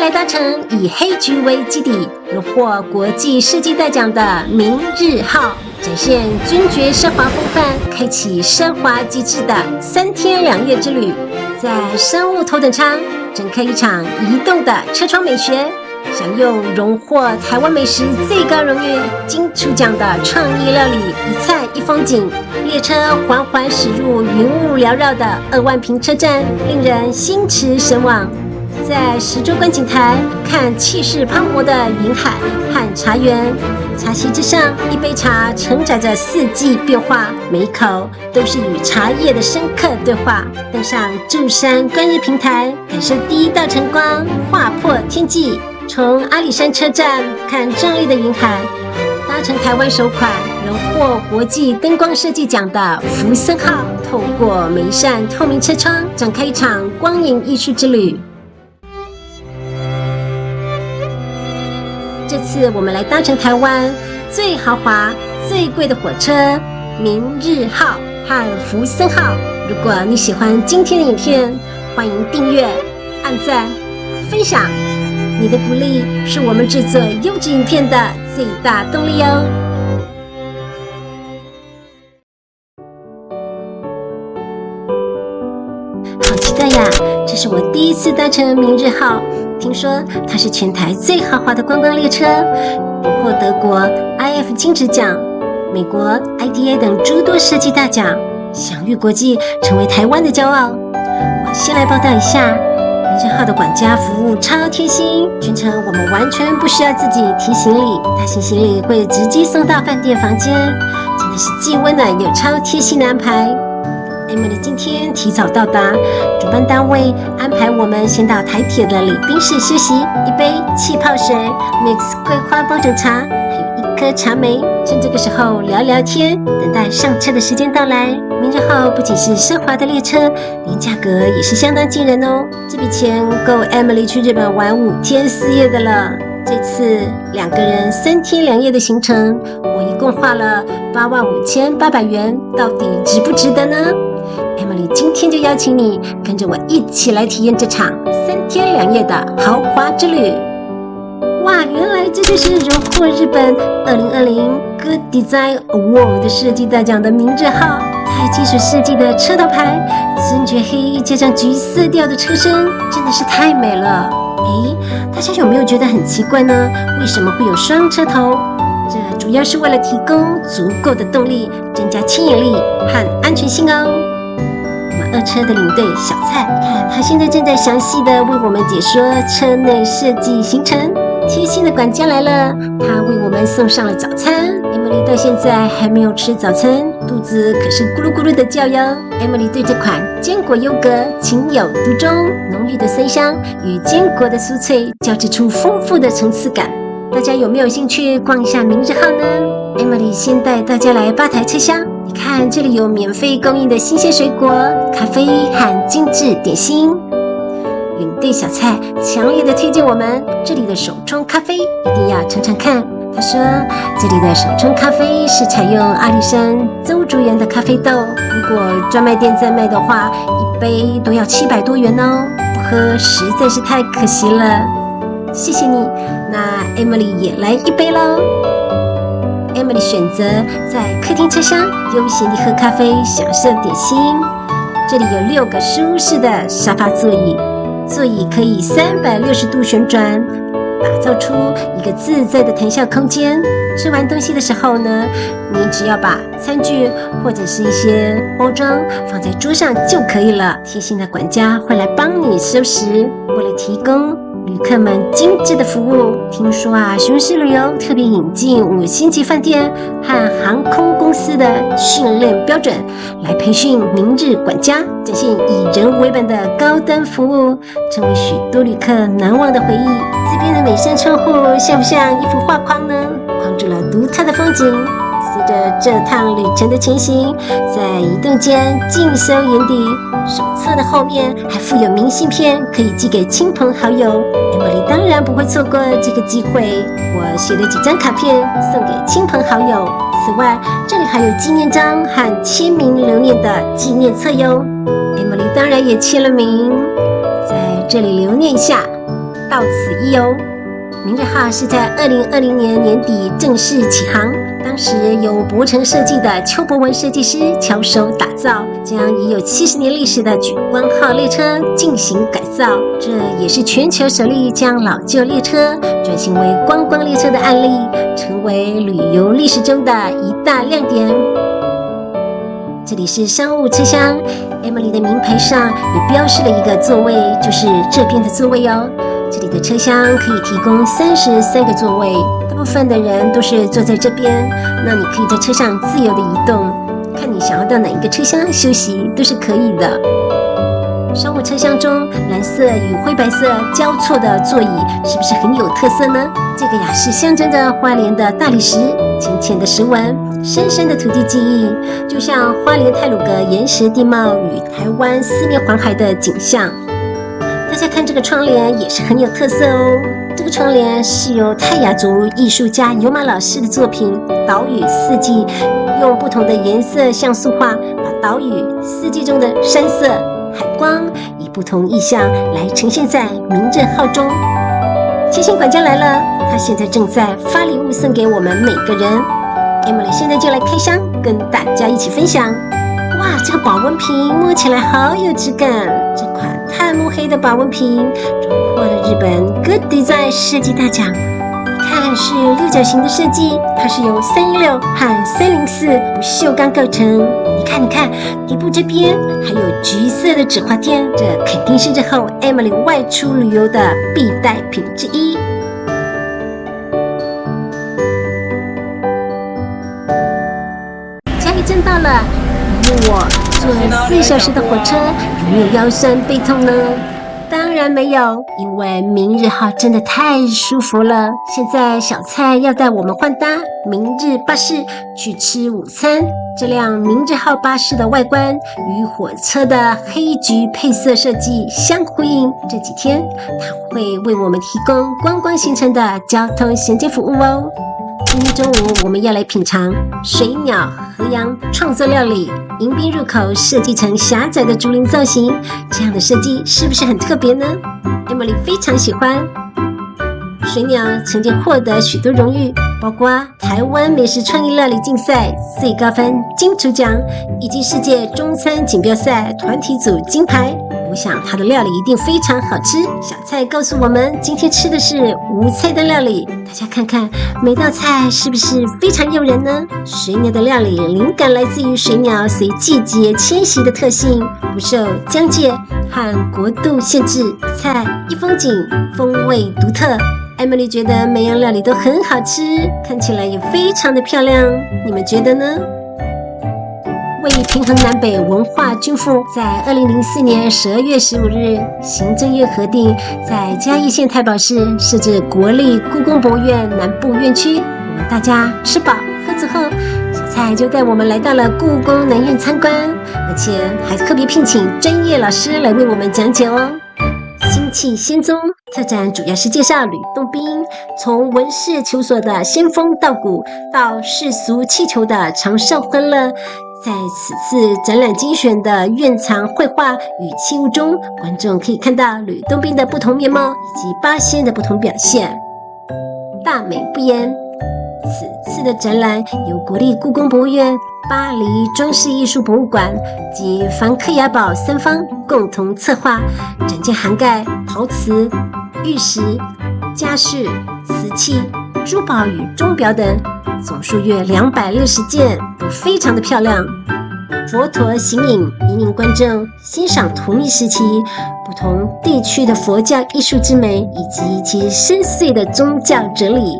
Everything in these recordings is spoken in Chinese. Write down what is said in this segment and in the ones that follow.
来搭乘以黑菊为基底，荣获国际世纪大奖的明日号，展现尊爵奢华风范，开启奢华极致的3天2夜之旅。在商务头等舱展开一场移动的车窗美学，享用荣获台湾美食最高荣誉金厨奖的创意料理，一菜一风景。列车缓缓驶入云雾缭绕的2万坪车站，令人心驰神往。在石柱观景台看气势磅礴的云海和茶园，茶席之上，一杯茶承载着4季变化，每一口都是与茶叶的深刻对话。登上柱山观日平台，感受第一道晨光划破天际。从阿里山车站看壮丽的云海，搭乘台湾首款荣获国际灯光设计奖的福森号，透过每一扇透明车窗，展开一场光影艺术之旅。这次我们来搭乘台湾最豪华、最贵的火车明日号和福森号。如果你喜欢今天的影片，欢迎订阅、按赞、分享。你的鼓励是我们制作优质影片的最大动力哦。好期待呀！这是我第一次搭乘明日号，听说它是全台最豪华的观光列车，荣获德国 IF 金质奖、美国 IDA 等诸多设计大奖，享誉国际，成为台湾的骄傲。我先来报道一下。明日号的管家服务超贴心，全程我们完全不需要自己提行李，大型行李会直接送到饭店房间，真的是既温暖又超贴心的安排。Emily 今天提早到达，主办单位安排我们先到台铁的礼宾室休息，一杯气泡水 mix 桂花包种茶，还有1颗茶梅，趁这个时候聊聊天，等待上车的时间到来。明日号不仅是奢华的列车，连价格也是相当惊人哦。这笔钱够 Emily 去日本玩5天4夜的了。这次2个人3天2夜的行程，我一共花了85800元，到底值不值得呢？ Emily 今天就邀请你跟着我一起来体验这场3天2夜的豪华之旅。哇，原来这就是荣获日本2020 Good Design Award 的设计大奖的明日号。太基础设计的车头牌，尊爵黑加上橘色调的车身，真的是太美了。大家有没有觉得很奇怪呢？为什么会有双车头？这主要是为了提供足够的动力，增加牵引力和安全性哦。我们2车的领队小蔡，看他现在正在详细的为我们解说车内设计行程。贴心的管家来了，他为我们送上了早餐。Emily 到现在还没有吃早餐，肚子可是咕噜咕噜的叫哟。Emily 对这款坚果优格情有独钟，浓郁的酸香与坚果的酥脆交织出丰富的层次感。大家有没有兴趣逛一下明日号呢？ Emily 先带大家来吧台车厢，你看这里有免费供应的新鲜水果、咖啡和精致点心。领队小蔡强烈的推荐我们这里的手冲咖啡一定要尝尝看。他说这里的手冲咖啡是采用阿里山邹竹园的咖啡豆，如果专卖店在卖的话，一杯都要700多元哦，不喝实在是太可惜了。谢谢你，那 Emily 也来一杯咯。Emily 选择在客厅车厢悠闲地喝咖啡，享受点心。这里有6个舒适的沙发座椅，座椅可以360度旋转，打造出一个自在的谈笑空间。吃完东西的时候呢，你只要把餐具或者是一些包装放在桌上就可以了，贴心的管家会来帮你收拾。为了提供旅客们精致的服务，听说雄狮旅游特别引进5星级饭店和航空公司的训练标准，来培训明日管家，展现以人为本的高端服务，成为许多旅客难忘的回忆。这边的每扇窗户像不像一幅画框呢？框住了独特的风景。随着这趟旅程的前行，在移动间尽收眼底。手册的后面还附有明信片，可以寄给亲朋好友。Emily 当然不会错过这个机会，我写了几张卡片送给亲朋好友。此外，这里还有纪念章和签名留念的纪念册哟。Emily 当然也签了名，在这里留念一下。到此一游。明日号是在2020年年底正式起航，当时由博成设计的邱博文设计师巧手打造，将已有70年历史的莒光号列车进行改造，这也是全球首例将老旧列车转型为观光列车的案例，成为旅游历史中的一大亮点。这里是商务车厢 ，Emily 的名牌上也标示了一个座位，就是这边的座位哦。这里的车厢可以提供33个座位，大部分的人都是坐在这边。那你可以在车上自由的移动，看你想要到哪一个车厢休息都是可以的。商务车厢中蓝色与灰白色交错的座椅是不是很有特色呢？这个呀是象征着花莲的大理石、浅浅的石纹、深深的土地记忆，就像花莲太鲁阁岩石地貌与台湾四面环海的景象。大家看这个窗帘也是很有特色哦。这个窗帘是由泰雅族艺术家尤玛老师的作品《岛屿四季》，用不同的颜色像素画，把岛屿四季中的山色、海光以不同意象来呈现在明日号中。贴心管家来了，他现在正在发礼物送给我们每个人。Emily 现在就来开箱，跟大家一起分享。哇，这个保温瓶摸起来好有质感！这款炭木黑的保温瓶荣获了日本 Good Design 设计大奖。你看是六角形的设计，它是由316和304不锈钢构成。你看，底部这边还有橘色的纸花垫，这肯定是日后 Emily 外出旅游的必带品之一。家里真到了。我坐4小时的火车，有没有腰酸背痛呢？当然没有，因为明日号真的太舒服了。现在小蔡要带我们换搭明日巴士去吃午餐。这辆明日号巴士的外观与火车的黑橘配色设计相呼应。这几天它会为我们提供观光行程的交通衔接服务哦。今天中午我们要来品尝水鸟和洋创作料理，迎宾入口设计成狭窄的竹林造型，这样的设计是不是很特别呢？ Emily 非常喜欢。水鸟曾经获得许多荣誉，包括台湾美食创意料理竞赛最高分金厨奖，以及世界中餐锦标赛团体组金牌。我想它的料理一定非常好吃。小蔡告诉我们，今天吃的是无菜单料理，大家看看每道菜是不是非常诱人呢？水鸟的料理灵感来自于水鸟随季节迁徙的特性，不受疆界和国度限制，菜一风景，风味独特。Emily 觉得每样料理都很好吃，看起来也非常的漂亮，你们觉得呢？为平衡南北文化均富，在2004年12月15日，行政院核定在嘉义县太保市设置国立故宫博物院南部院区。我们大家吃饱喝足后，小蔡就带我们来到了故宫南院参观，而且还特别聘请专业老师来为我们讲解哦。新气仙踪特展主要是介绍吕洞宾从文士求索的仙风道骨，到世俗气球的长寿欢乐。在此次展览精选的院藏绘画与器物中，观众可以看到吕洞宾的不同面貌以及八仙的不同表现，大美不言。此次的展览由国立故宫博物院、巴黎装饰艺术博物馆及梵克雅宝三方共同策划，展件涵盖陶瓷、玉石、家饰、瓷器、珠宝与钟表等，总数约260件，都非常的漂亮。佛陀形影引领观众欣赏同一时期不同地区的佛教艺术之美，以及其深邃的宗教哲理。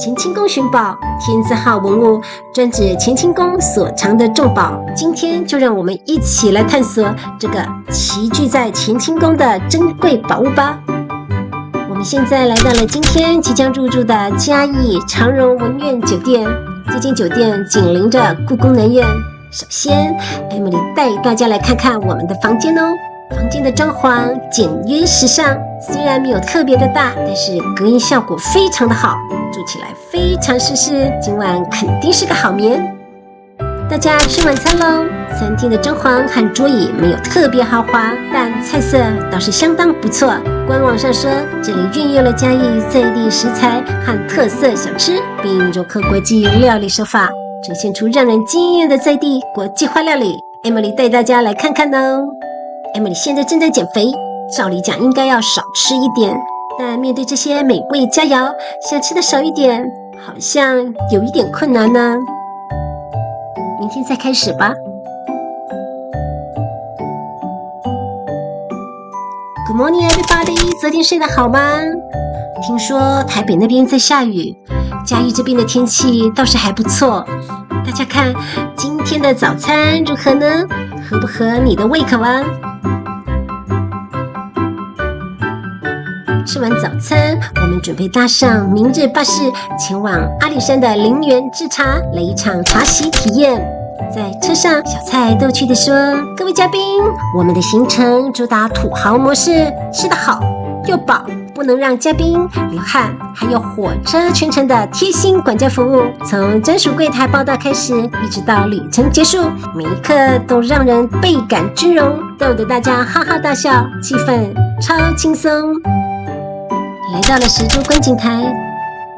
乾清宫寻宝天字号文物专指乾清宫所藏的重宝，今天就让我们一起来探索这个齐聚在乾清宫的珍贵宝物吧。我们现在来到了今天即将入住的嘉义长荣文苑酒店，这间酒店紧邻着故宫南院。首先 Emily 带大家来看看我们的房间哦。房间的装潢简约时尚，虽然没有特别的大，但是隔音效果非常的好，住起来非常舒适，今晚肯定是个好眠。大家吃晚餐喽！餐厅的装潢和桌椅没有特别豪华，但菜色倒是相当不错，官网上说，这里运用了嘉义在地食材和特色小吃，并融合国际料理手法，呈现出让人惊艳的在地国际化料理。Emily 带大家来看看哦。Emily 现在正在减肥，照理讲应该要少吃一点，但面对这些美味佳肴，想吃的少一点，好像有一点困难呢。明天再开始吧。Good morning, everybody！ 昨天睡得好吗？听说台北那边在下雨，嘉义这边的天气倒是还不错。大家看今天的早餐如何呢？合不合你的胃口啊？吃完早餐，我们准备搭上明日巴士，前往阿里山的林园制茶来一场茶席体验。在车上，小蔡逗趣地说：“各位嘉宾，我们的行程主打土豪模式，吃得好又饱，不能让嘉宾流汗，还有火车全程的贴心管家服务，从专属柜台报到开始，一直到旅程结束，每一刻都让人倍感尊荣，逗得大家哈哈大笑，气氛超轻松。”来到了石柱观景台，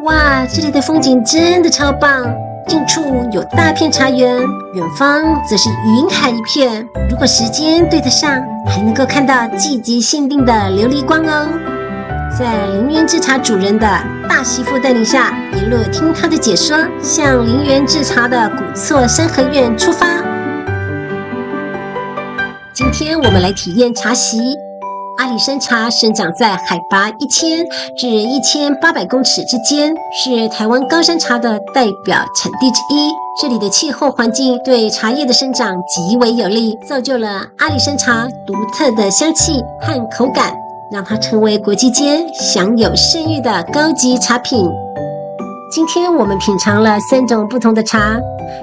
哇，这里的风景真的超棒！近处有大片茶园，远方则是云海一片。如果时间对得上，还能够看到季节限定的琉璃光哦。在林园制茶主人的大媳妇带领下，一路听她的解说，向林园制茶的古厝山河院出发。今天我们来体验茶席。阿里山茶生长在海拔1000至1800公尺之间，是台湾高山茶的代表产地之一。这里的气候环境对茶叶的生长极为有利，造就了阿里山茶独特的香气和口感，让它成为国际间享有盛誉的高级茶品。今天我们品尝了3种不同的茶，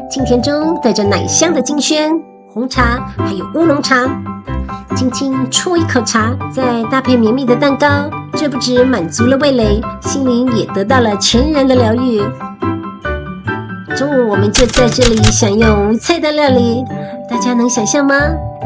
清甜中带着奶香的金萱、红茶还有乌龙茶。轻轻啜一口茶，再搭配绵密的蛋糕，这不只满足了味蕾，心灵也得到了全然的疗愈。中午我们就在这里享用无菜单料理，大家能想象吗？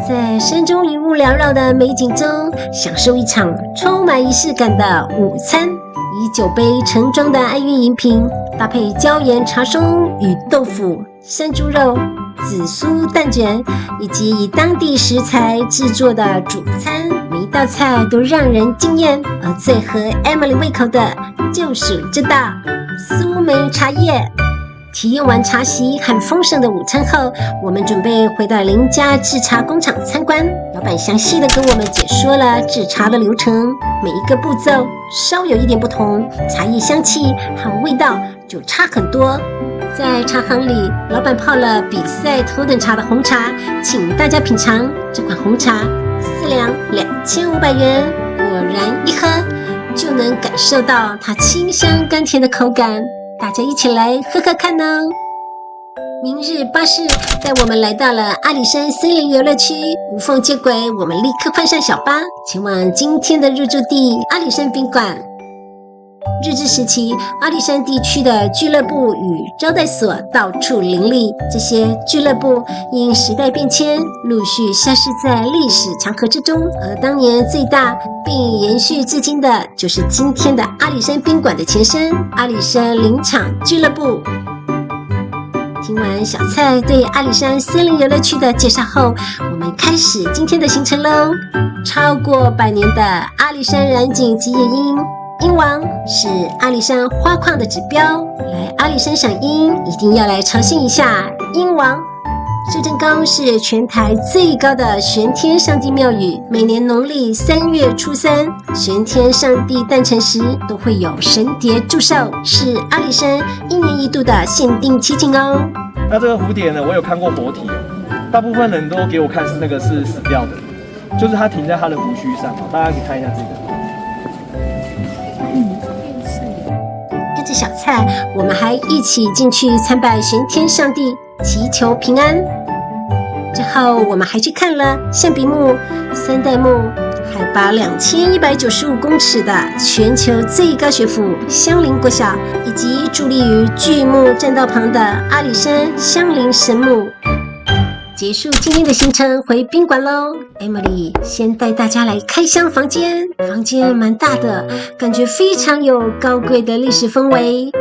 在山中云雾缭绕的美景中，享受一场充满仪式感的午餐，以酒杯盛装的爱玉饮品，搭配椒盐茶松与豆腐、山猪肉、紫苏蛋卷，以及以当地食材制作的主餐，每一道菜都让人惊艳。而最合 Emily 胃口的，就是这道苏梅茶叶。体验完茶席很丰盛的午餐后，我们准备回到林家制茶工厂参观。老板详细的跟我们解说了制茶的流程，每一个步骤稍有一点不同，茶叶香气和味道就差很多。在茶行里，老板泡了比赛头等茶的红茶，请大家品尝。这款红茶4两2500元，果然一喝就能感受到它清香甘甜的口感。大家一起来喝喝看哦！明日巴士带我们来到了阿里山森林游乐区，无缝接轨，我们立刻换上小巴，前往今天的入住地阿里山宾馆。日治时期，阿里山地区的俱乐部与招待所到处林立，这些俱乐部因时代变迁，陆续消失在历史长河之中。而当年最大并延续至今的，就是今天的阿里山宾馆的前身——阿里山林场俱乐部。听完小蔡对阿里山森林游乐区的介绍后，我们开始今天的行程喽。超过100年的阿里山染井吉野樱。樱王是阿里山花矿的指标，来阿里山赏樱一定要来朝觐一下樱王。寿正宫是全台最高的玄天上帝庙宇，每年农历3月初3，玄天上帝诞辰时都会有神蝶祝寿，是阿里山1年1度的限定奇景哦。那这个蝴蝶呢，我有看过活体哦，大部分人都给我看是那个是死掉的，就是它停在它的胡须上哦，大家可以看一下这个。跟着小蔡，我们还一起进去参拜玄天上帝，祈求平安。之后，我们还去看了象鼻墓、3代目，海拔2195公尺的全球最高学府香林国小，以及伫立于巨木栈道旁的阿里山香林神木。结束今天的行程，回宾馆喽。Emily 先带大家来开箱房间，房间蛮大的，感觉非常有高贵的历史氛围。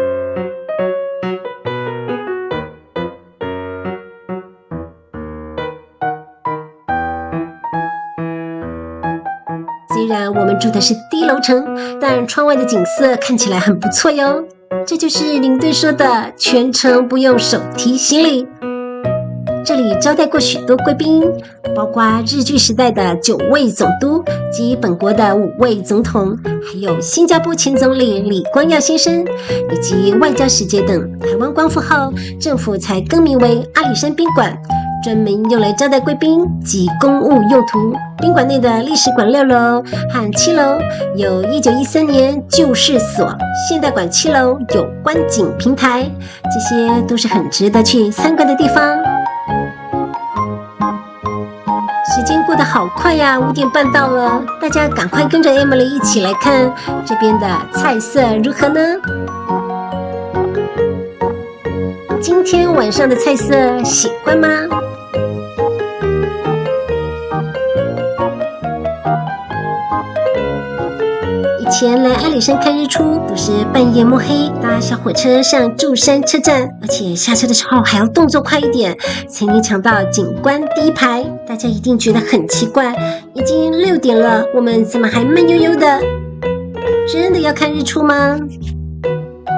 虽然我们住的是低楼层，但窗外的景色看起来很不错哟。这就是领队说的全程不用手提行李。这里招待过许多贵宾，包括日据时代的9位总督及本国的5位总统，还有新加坡前总理李光耀先生，以及外交使节等。台湾光复后，政府才更名为阿里山宾馆，专门用来招待贵宾及公务用途。宾馆内的历史馆6楼和7楼有1913年旧事所，现代馆7楼有观景平台，这些都是很值得去参观的地方。时间过得好快呀，5点半到了，大家赶快跟着 Emily 一起来看这边的菜色如何呢？今天晚上的菜色喜欢吗？以前来阿里山看日出都是半夜摸黑搭小火车上柱山车站，而且下车的时候还要动作快一点，才能抢到景观第一排。大家一定觉得很奇怪，已经6点了，我们怎么还慢悠悠的？真的要看日出吗？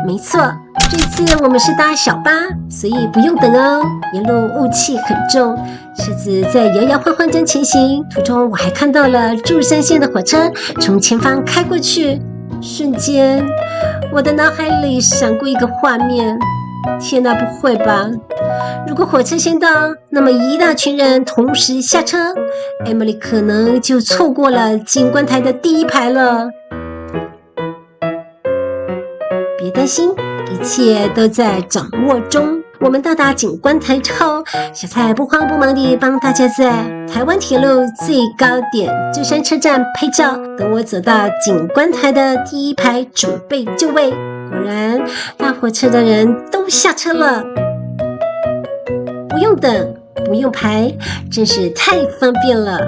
没错，这次我们是搭小巴，所以不用等哦。沿路雾气很重，车子在摇摇晃晃中前行。途中我还看到了柱山线的火车从前方开过去，瞬间我的脑海里闪过一个画面。天哪，不会吧？如果火车先到，那么一大群人同时下车， Emily 可能就错过了景观台的第一排了。别担心，一切都在掌握中。我们到达景观台之后，小蔡不慌不忙地帮大家在台湾铁路最高点柱山车站拍照。等我走到景观台的第一排准备就位，果然搭火车的人都下车了，不用等，不用排，真是太方便了。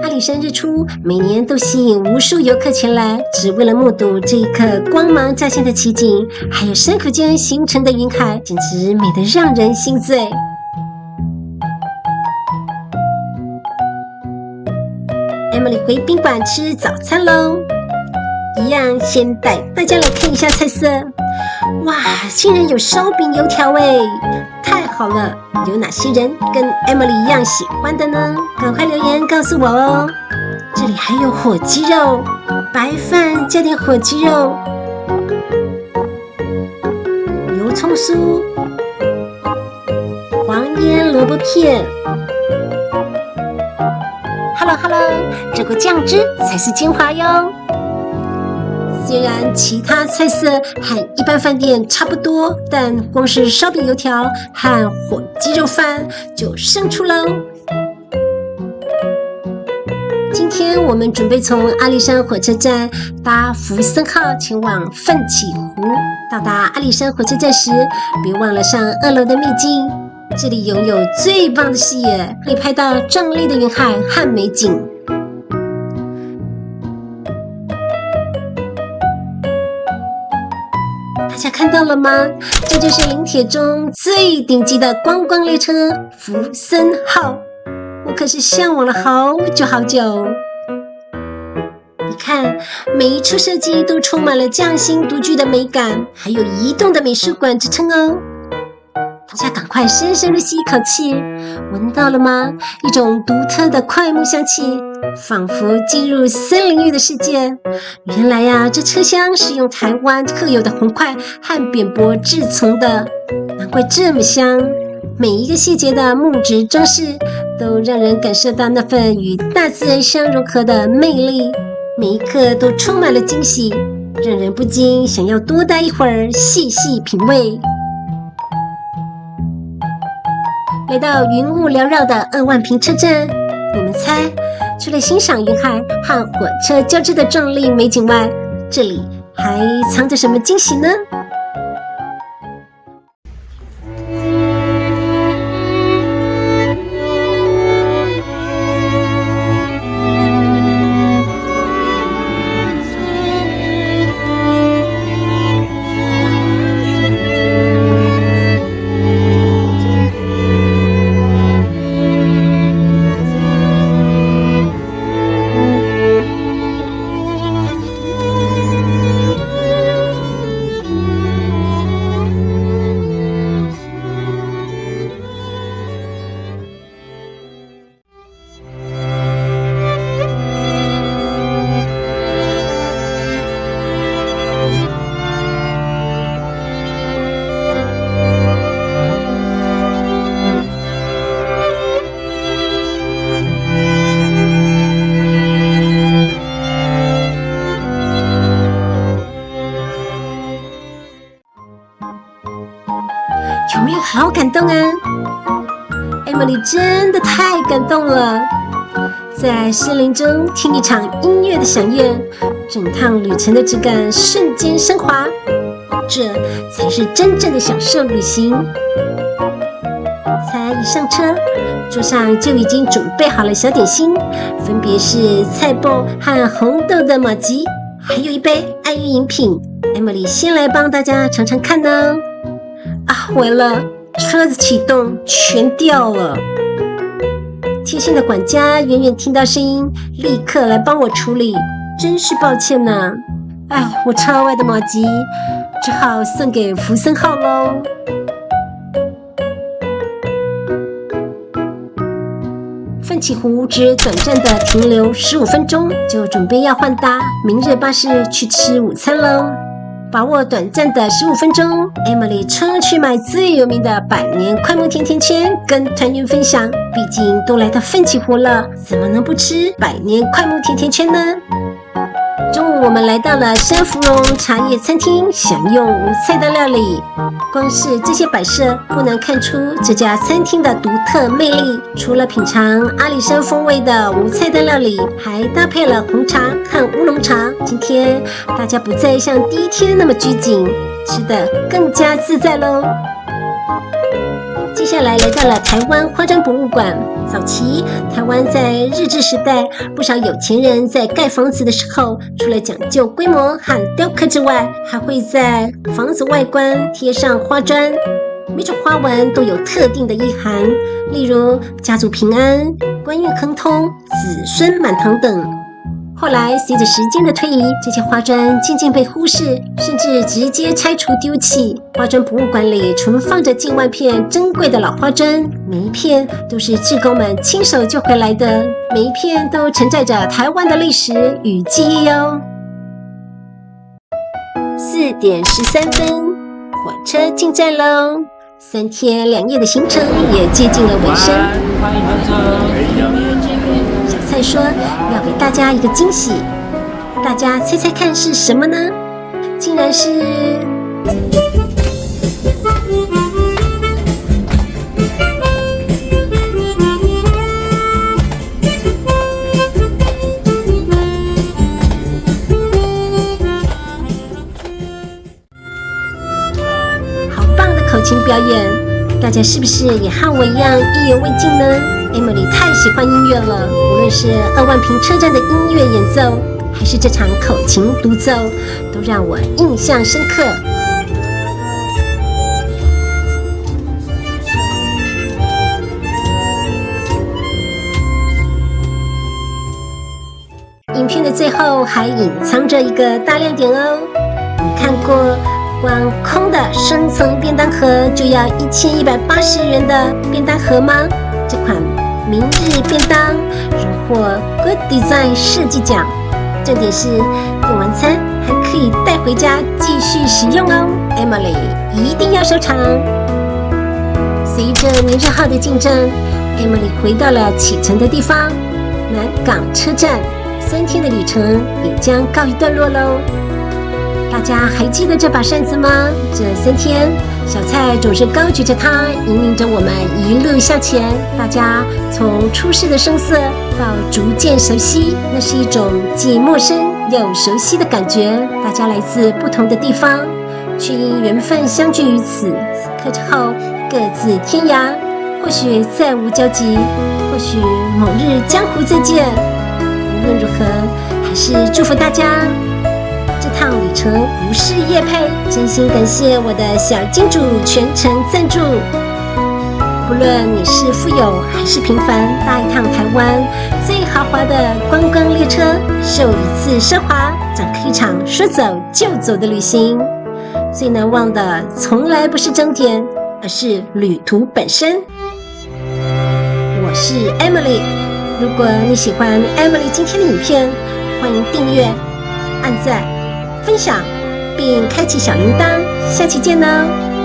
阿里山日出每年都吸引无数游客前来，只为了目睹这一刻光芒乍现的奇景，还有山口间形成的云海，简直美得让人心醉。Emily 回宾馆吃早餐喽，一样先带大家来看一下菜色。哇，竟然有烧饼油条诶，太好了！有哪些人跟 Emily 一样喜欢的呢？赶快留言告诉我哦。这里还有火鸡肉，白饭加点火鸡肉，油葱酥，黄腌萝卜片。Hello， 这个酱汁才是精华哟。虽然其他菜色和一般饭店差不多，但光是烧饼油条和火鸡肉饭就胜出喽。今天我们准备从阿里山火车站搭福森号前往奋起湖。到达阿里山火车站时，别忘了上2楼的秘境，这里拥有最棒的视野，可以拍到壮丽的云海和美景。大家看到了吗？这就是林铁中最顶级的观光列车福森号，我可是向往了好久好久。你看，每一处设计都充满了匠心独具的美感，还有移动的美术馆之称哦。大家赶快深深的吸一口气，闻到了吗？一种独特的快木香气，仿佛进入森林浴的世界。原来呀，这车厢是用台湾特有的红块和扁柏制成的，难怪这么香。每一个细节的木质装饰都让人感受到那份与大自然相融合的魅力，每一刻都充满了惊喜，让人不禁想要多待一会儿，细细品味。来到云雾缭绕的2万坪车站，你们猜，除了欣赏云海和火车交织的壮丽美景外，这里还藏着什么惊喜呢？好感动啊 ！Emily 真的太感动了，在森林中听一场音乐的响宴，整趟旅程的质感瞬间升华，这才是真正的享受旅行。才一上车，桌上就已经准备好了小点心，分别是菜脯和红豆的麻糬，还有一杯爱玉饮品。Emily 先来帮大家尝尝看呢。啊，完了，车子启动全掉了。贴心的管家远远听到声音，立刻来帮我处理，真是抱歉呢。哎，我超爱的麻糬，只好送给福森号喽。奋起湖只短暂的停留15分钟，就准备要换搭明日巴士去吃午餐喽。把握短暂的15分钟 ，Emily 冲去买最有名的百年快木甜甜圈，跟团员分享。毕竟都来到奋起湖了，怎么能不吃百年快木甜甜圈呢？中午我们来到了山芙蓉茶叶餐厅，享用无菜单料理。光是这些摆设，不难看出这家餐厅的独特魅力。除了品尝阿里山风味的无菜单料理，还搭配了红茶和乌龙茶。今天大家不再像第一天那么拘谨，吃得更加自在喽。接下来来到了台湾花砖博物馆。早期台湾在日治时代，不少有钱人在盖房子的时候，除了讲究规模和雕刻之外，还会在房子外观贴上花砖。每种花纹都有特定的意涵，例如家族平安、官运亨通、子孙满堂等。后来随着时间的推移，这些花砖渐渐被忽视，甚至直接拆除丢弃。花砖博物馆里存放着近万片珍贵的老花砖，每一片都是志工们亲手救回来的，每一片都承载着台湾的历史与记忆哦。4点13分，火车进站喽！3天2夜的行程也接近了尾声。欢迎登车。小蔡说要给大家一个惊喜，大家猜猜看是什么呢？竟然是好棒的口琴表演，大家是不是也和我一样意犹未尽呢？Emily 太喜欢音乐了，无论是2万坪车站的音乐演奏，还是这场口琴独奏，都让我印象深刻。影片的最后还隐藏着一个大亮点哦，你看过光空的双层便当盒就要1180元的便当盒吗？这款明日便当荣获 Good Design 设计奖，重点是用完餐还可以带回家继续使用哦。Emily 一定要收藏。随着明日号的进站 ，Emily 回到了启程的地方——南港车站。3天的旅程也将告一段落喽。大家还记得这把扇子吗？这3天，小蔡总是高举着它，引领着我们一路向前。大家从初识的生涩到逐渐熟悉，那是一种既陌生又熟悉的感觉。大家来自不同的地方，却因缘分相聚于此刻之后，各自天涯。或许再无交集，或许某日江湖再见。无论如何，还是祝福大家这趟旅程无事业配，真心感谢我的小金主全程赞助。不论你是富有还是平凡，搭一趟台湾最豪华的观光列车，受一次奢华，展开一场说走就走的旅行。最难忘的从来不是终点，而是旅途本身。我是 Emily， 如果你喜欢 Emily 今天的影片，欢迎订阅、按赞、分享，并开启小铃铛。下期见哦！